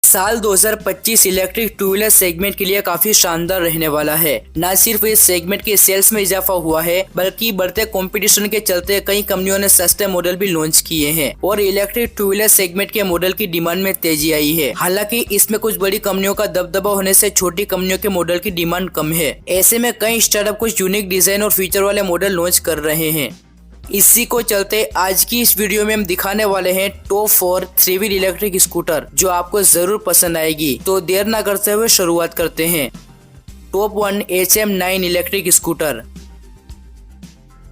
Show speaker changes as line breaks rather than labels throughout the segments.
साल 2025 electric two wheeler segment के लिए काफी शानदार रहने वाला है। न सिर्फ इस सेगमेंट के सेल्स में इजाफा हुआ है, बल्कि बढ़ते कंपटीशन के चलते कई कंपनियों ने सस्ते मॉडल भी लॉन्च किए हैं और इलेक्ट्रिक टू व्हीलर सेगमेंट के मॉडल की डिमांड में तेजी आई है। हालांकि इसमें कुछ बड़ी कंपनियों का दबदबा होने से छोटी कंपनियों के मॉडल की डिमांड कम है। ऐसे में कई स्टार्टअप कुछ यूनिक डिजाइन और फीचर वाले मॉडल लॉन्च कर रहे हैं। इसी को चलते आज की इस वीडियो में हम दिखाने वाले हैं top 4 three wheel electric scooter जो आपको जरूर पसंद आएगी। तो देर ना करते हुए शुरुआत करते हैं। Top 1 HM9 electric scooter.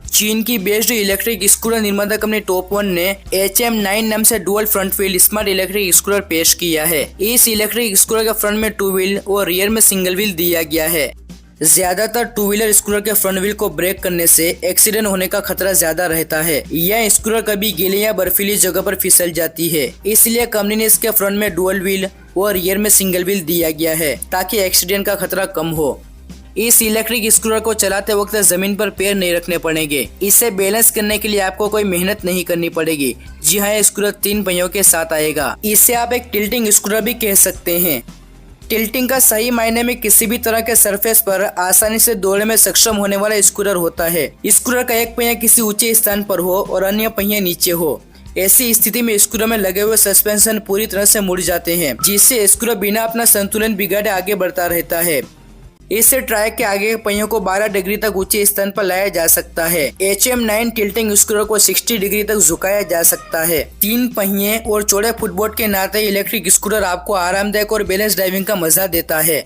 चीन की बेस्ड इलेक्ट्रिक स्कूटर निर्माता कंपनी टॉप 1 ने HM9 नाम से dual front wheel smart electric scooter पेश किया है। इस इलेक्ट्रिक स्कूटर के फ्रंट में 2 व्हील और रियर में सिंगल व्हील दिया गया है। ज्यादातर टू व्हीलर स्कूटर के फ्रंट व्हील को ब्रेक करने से एक्सीडेंट होने का खतरा ज्यादा रहता है। यह स्कूटर कभी गीली या बर्फीली जगह पर फिसल जाती है, इसलिए कंपनी ने इसके फ्रंट में डुअल व्हील और रियर में सिंगल व्हील दिया गया है ताकि एक्सीडेंट का खतरा कम हो। इस इलेक्ट्रिक स्कूटर को चलाते वक्त जमीन पर पैर नहीं रखने पड़ेंगे। इसे बैलेंस करने के लिए आपको कोई मेहनत नहीं करनी पड़ेगी। जी हाँ, यह स्कूटर 3 पहियों के साथ आएगा। इसे आप एक टिल्टिंग स्कूटर भी कह सकते हैं। टिल्टिंग का सही मायने में किसी भी तरह के सरफेस पर आसानी से दौड़ने में सक्षम होने वाला स्कूटर होता है। स्कूटर का एक पहिया किसी ऊंचे स्थान पर हो और अन्य पहिया नीचे हो। ऐसी स्थिति में स्कूटर में लगे हुए सस्पेंशन पूरी तरह से मुड़ जाते हैं, जिससे स्कूटर बिना अपना संतुलन बिगाड़े आगे बढ़ता रहता है। इससे ट्रैक के आगे के पहियों को 12 डिग्री तक ऊंचे स्थान पर लाया जा सकता है। HM9 टिल्टिंग स्कूटर को 60 डिग्री तक झुकाया जा सकता है। 3 पहिए और चौड़े फुटबोर्ड के नाते इलेक्ट्रिक स्कूटर आपको आरामदायक और बैलेंस ड्राइविंग का मजा देता है।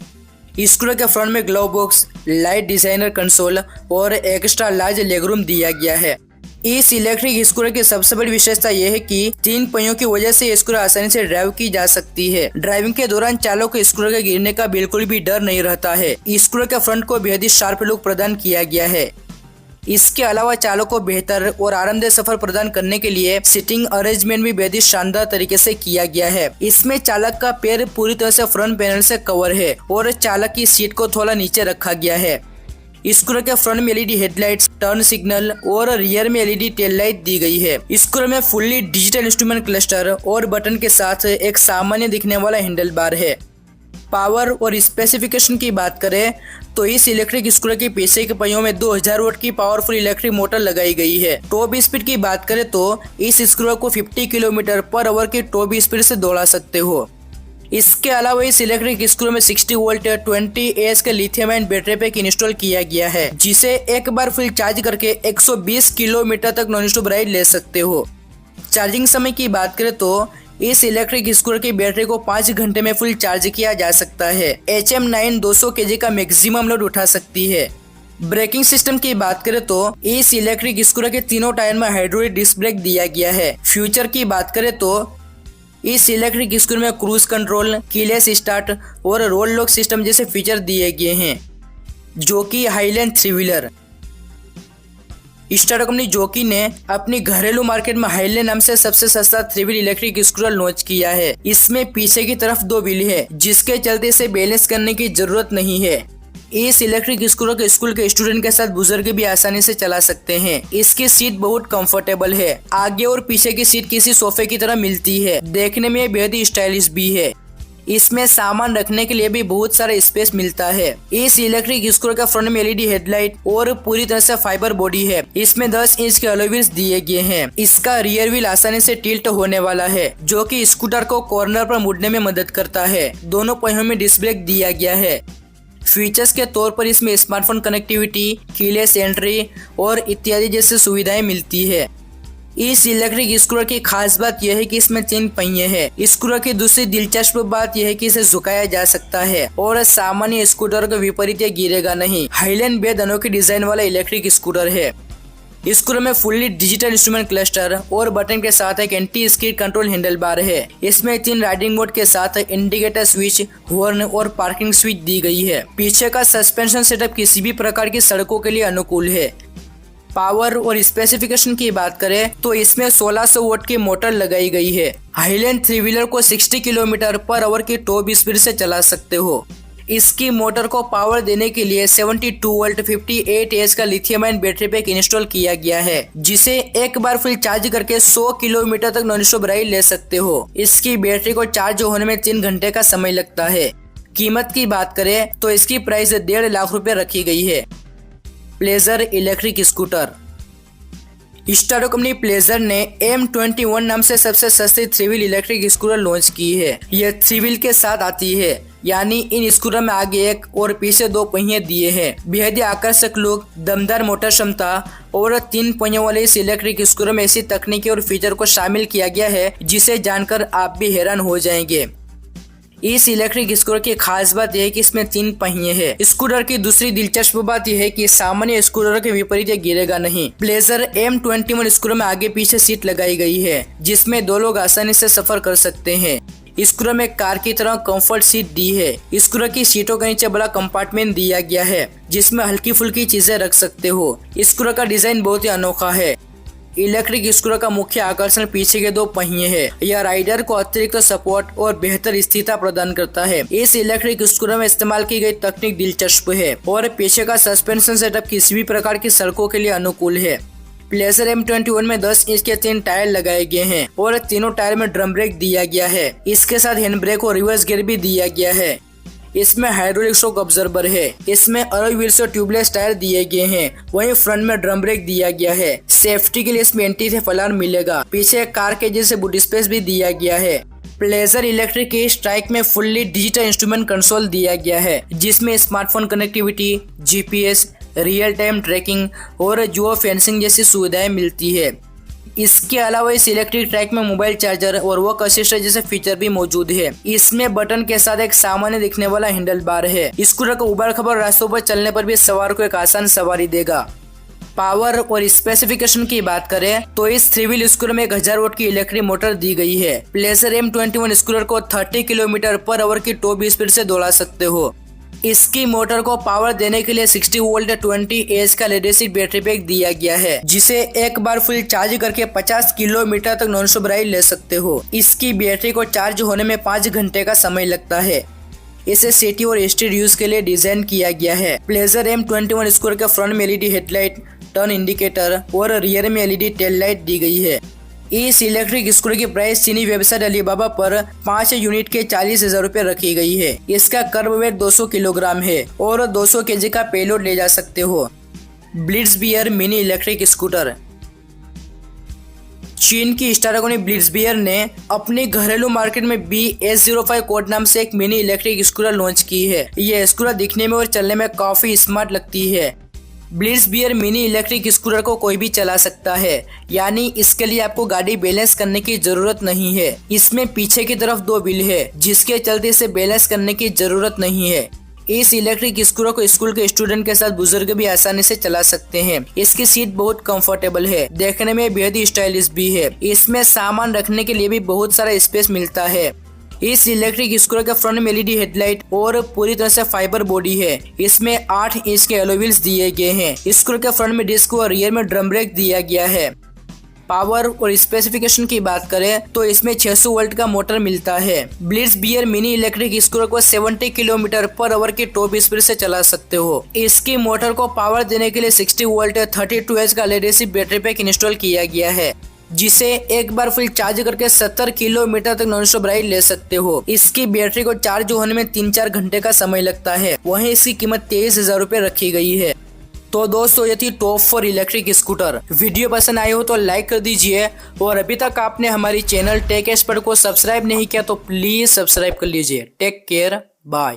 स्कूटर के फ्रंट में glove box, light designer console और एक्स्ट्रा लार्ज लेगरूम दिया गया है। इस इलेक्ट्रिक स्कूटर की सबसे बड़ी विशेषता यह है कि 3 पहियों की वजह से स्कूटर आसानी से ड्राइव की जा सकती है। ड्राइविंग के दौरान चालक को स्कूटर के गिरने का बिल्कुल भी डर नहीं रहता है। स्कूटर के फ्रंट को बेहद ही शार्प लुक प्रदान किया गया है। इसके अलावा चालक को बेहतर और आरामदेह सफर प्रदान करने के लिए सीटिंग अरेंजमेंट भी बेहद ही शानदार तरीके से किया गया है। इसमें चालक का पैर पूरी तरह से फ्रंट पैनल से कवर है और चालक की सीट को थोड़ा नीचे रखा गया है। स्कूटर के फ्रंट में LED हेडलाइट्स, टर्न सिग्नल और रियर में LED टेल लाइट दी गई है। स्कूटर में फुल्ली डिजिटल इंस्ट्रूमेंट क्लस्टर और बटन के साथ एक सामान्य दिखने वाला हैंडल बार है। पावर और स्पेसिफिकेशन की बात करें तो इस इलेक्ट्रिक स्कूटर के पीछे के पहियों में 2000 वोल्ट की पावरफुल इलेक्ट्रिक मोटर लगाई गई है। टॉप स्पीड की बात करें तो इस स्कूटर को 50 किलोमीटर पर आवर की टॉप स्पीड से दौड़ा सकते हो। इसके अलावा इस इलेक्ट्रिक स्कूटर में 60 वोल्ट 20 AH के lithium ion battery pack install किया गया है, जिसे एक बार फुल चार्ज करके 120 किलोमीटर तक नॉन स्टॉप राइड ले सकते हो। चार्जिंग समय की बात करें तो इस इलेक्ट्रिक स्कूटर की बैटरी को 5 घंटे में फुल चार्ज किया जा सकता है। HM9 200 kg का मैक्सिमम लोड उठा सकती है। ब्रेकिंग सिस्टम की बात करें तो इस इलेक्ट्रिक स्कूटर के तीनों टायर में हाइड्रोलिक डिस्क ब्रेक दिया गया है। फ्यूचर की बात करें तो इस इलेक्ट्रिक स्कूटर में क्रूज कंट्रोल, कीलेस स्टार्ट और रोल लॉक सिस्टम जैसे फीचर दिए गए हैं। जो कि highland three wheeler startup company जोकी ने अपनी घरेलू मार्केट में हाईलैंड नाम से सबसे सस्ता three wheel electric scooter launch किया है। इसमें पीछे की तरफ 2 व्हील है, जिसके चलते इसे बैलेंस करने की जरूरत नहीं है। इस इलेक्ट्रिक स्कूटर के स्कूल के स्टूडेंट के साथ बुजुर्ग भी आसानी से चला सकते हैं। इसकी सीट बहुत कंफर्टेबल है। आगे और पीछे की सीट किसी सोफे की तरह मिलती है। देखने में बेहद ही स्टाइलिश भी है। इसमें सामान रखने के लिए भी बहुत सारा स्पेस मिलता है। इस इलेक्ट्रिक स्कूटर का फ्रंट में LED हेडलाइट और पूरी तरह से फाइबर बॉडी है। इसमें 10 इंच के अलॉय व्हील्स दिए गए हैं। इसका रियर व्हील आसानी से टिल्ट होने वाला है, जो कि स्कूटर को कॉर्नर पर मुड़ने में मदद करता है। दोनों पहियों में डिस्क ब्रेक दिया गया है। फीचर्स के तौर पर इसमें स्मार्टफोन कनेक्टिविटी, कीलेस एंट्री और इत्यादि जैसी सुविधाएं मिलती है। इस इलेक्ट्रिक स्कूटर की खास बात यह है कि इसमें 3 पहिए हैं। स्कूटर की दूसरी दिलचस्प बात यह है कि इसे झुकाया जा सकता है और सामान्य स्कूटर के विपरीत यह गिरेगा नहीं। हाईलैंड बेहद अनोखी डिजाइन वाला इलेक्ट्रिक स्कूटर है। स्कूटर में फुल्ली डिजिटल इंस्ट्रूमेंट क्लस्टर और बटन के साथ एक anti skid control handle bar है। इसमें 3 राइडिंग मोड के साथ इंडिकेटर स्विच, हॉर्न और पार्किंग स्विच दी गई है। पीछे का सस्पेंशन सेटअप किसी भी प्रकार की सड़कों के लिए अनुकूल है। पावर और स्पेसिफिकेशन की बात करें तो इसमें 1600 वोल्ट की मोटर लगाई गई है। हाईलैंड थ्री व्हीलर को 60 किलोमीटर पर आवर की टॉप स्पीड से चला सकते हो। इसकी मोटर को पावर देने के लिए 72 वोल्ट 58 एच का lithium ion battery pack install किया गया है, जिसे एक बार फुल चार्ज करके 100 किलोमीटर तक नॉन स्टॉप राइड ले सकते हो। इसकी बैटरी को चार्ज होने में 3 घंटे का समय लगता है। कीमत की बात करें तो इसकी प्राइस 1.5 लाख रुपए रखी गई है। Pleasure electric scooter. स्टारो कंपनी प्लेजर ने M21 नाम से सबसे सस्ती 3 व्हील इलेक्ट्रिक स्कूटर लॉन्च की है। यह 3 व्हील के साथ आती है, यानी इन स्कूटर में आगे एक और पीछे 2 पहिए दिए हैं। बेहद ही आकर्षक लुक, दमदार मोटर क्षमता और 3 पहियों वाले इस इलेक्ट्रिक स्कूटर में ऐसी तकनीकी और फीचर को शामिल किया गया है जिसे जानकर आप भी हैरान हो जाएंगे। इस इलेक्ट्रिक स्कूटर की खास बात यह है कि इसमें 3 पहिए हैं। स्कूटर की दूसरी दिलचस्प बात यह है कि सामान्य स्कूटर के विपरीत यह गिरेगा नहीं। प्लेजर M21 स्कूटर में आगे पीछे सीट लगाई गई है, जिसमें 2 लोग आसानी से सफर कर सकते हैं। स्कूटर में कार की तरह कंफर्ट सीट दी है। स्कूटर की सीटों के नीचे बड़ा कंपार्टमेंट दिया गया है, जिसमें हल्की फुल्की चीजें रख सकते हो। स्कूटर का डिजाइन बहुत ही अनोखा है। इलेक्ट्रिक स्कूटर का मुख्य आकर्षण पीछे के 2 पहिए हैं। यह राइडर को अतिरिक्त सपोर्ट और बेहतर स्थिरता प्रदान करता है। इस इलेक्ट्रिक स्कूटर में इस्तेमाल की गई तकनीक दिलचस्प है और पीछे का सस्पेंशन सेटअप किसी भी प्रकार की सड़कों के लिए अनुकूल है। प्लेजर M21 में 10 इंच के 3 टायर लगाए गए हैं और तीनों टायर में ड्रम ब्रेक दिया गया है। इसके साथ हैंड ब्रेक और रिवर्स गियर भी दिया गया है। इसमें हाइड्रोलिक शॉक ऑब्जर्वर है। इसमें अलॉय व्हील्स और ट्यूबलेस टायर दिए गए हैं। वहीं फ्रंट में ड्रम ब्रेक दिया गया है। सेफ्टी के लिए इसमें एंटी थेफ्ट अलार्म मिलेगा। पीछे कार के जैसे बूट स्पेस भी दिया गया है। प्लेजर इलेक्ट्रिक की स्ट्राइक में फुल्ली डिजिटल इंस्ट्रूमेंट कंसोल दिया गया है, जिसमें smartphone connectivity, GPS, real time tracking और जियो फेंसिंग जैसी सुविधाएं मिलती है। इसके अलावा इस इलेक्ट्रिक ट्रैक में मोबाइल चार्जर और वॉक असिस्टेंट जैसे फीचर भी मौजूद है। इसमें बटन के साथ एक सामान्य दिखने वाला हैंडल बार है। स्कूटर को उबड़ खाबड़ रास्तों पर चलने पर भी सवार को एक आसान सवारी देगा। पावर और स्पेसिफिकेशन की बात करें तो इस 3 व्हील स्कूटर में 1000 वोल्ट की इलेक्ट्रिक मोटर दी गई है। प्लेजर M21 स्कूटर को 30 किलोमीटर पर आवर की टॉप स्पीड से दौड़ा सकते हो। इसकी मोटर को पावर देने के लिए 60 वोल्ट 20 एच का लेड एसिड बैटरी पैक दिया गया है, जिसे एक बार फुल चार्ज करके 50 किलोमीटर तक नॉन स्टॉप राइड ले सकते हो। इसकी बैटरी को चार्ज होने में 5 घंटे का समय लगता है। इसे सिटी और स्ट्रीट यूज के लिए डिजाइन किया गया है। प्लेजर M21 स्कूटर के फ्रंट में LED हेडलाइट, टर्न इंडिकेटर और रियर में LED टेल लाइट दी गई है। इस इलेक्ट्रिक स्कूटर की प्राइस चीनी वेबसाइट अलीबाबा पर 5 यूनिट के 40,000 रुपए रखी गई है। इसका कर्व वेट 200 किलोग्राम है और 200 केजी का पेलोड ले जा सकते हो। ब्लिट्जबियर मिनी इलेक्ट्रिक स्कूटर। चीन की स्टार कंपनी ब्लिट्जबियर ने अपनी घरेलू मार्केट में BS05 कोड नाम से एक मिनी इलेक्ट्रिक स्कूटर लॉन्च की है। यह स्कूटर दिखने में और चलने में काफी स्मार्ट लगती है। ब्लिट्जबियर मिनी इलेक्ट्रिक स्कूटर को कोई भी चला सकता है, यानी इसके लिए आपको गाड़ी बैलेंस करने की जरूरत नहीं है। इसमें पीछे की तरफ 2 व्हील है, जिसके चलते इसे बैलेंस करने की जरूरत नहीं है। इस इलेक्ट्रिक स्कूटर को स्कूल के स्टूडेंट के साथ बुजुर्ग भी आसानी से चला सकते हैं। इसकी सीट बहुत कंफर्टेबल है, देखने में बेहद ही स्टाइलिश भी है। इसमें सामान रखने के लिए भी बहुत सारा स्पेस मिलता है। इस इलेक्ट्रिक स्कूटर के फ्रंट में LED हेडलाइट और पूरी तरह से फाइबर बॉडी है। इसमें 8 इंच के अलॉय व्हील्स दिए गए हैं। स्कूटर के फ्रंट में डिस्क और रियर में ड्रम ब्रेक दिया गया है। पावर और स्पेसिफिकेशन की बात करें तो इसमें 600 वोल्ट का मोटर मिलता है। ब्लिट्जबियर मिनी इलेक्ट्रिक स्कूटर को 70 किलोमीटर पर आवर की टॉप स्पीड से चला सकते हो। इसकी मोटर को पावर देने के लिए 60 वोल्ट 32 एच का lead acid battery pack install किया गया है, जिसे एक बार फुल चार्ज करके 70 किलोमीटर तक नॉन स्टॉप राइड ले सकते हो। इसकी बैटरी को चार्ज होने में 3-4 घंटे का समय लगता है। वहीं इसकी कीमत 23,000 रुपए रखी गई है। तो दोस्तों ये थी टॉप 4 इलेक्ट्रिक स्कूटर। वीडियो पसंद आई हो तो लाइक कर दीजिए और अभी तक आपने हमारी चैनल टेक एक्सपर्ट को सब्सक्राइब नहीं किया तो प्लीज सब्सक्राइब कर लीजिए। Take care, bye.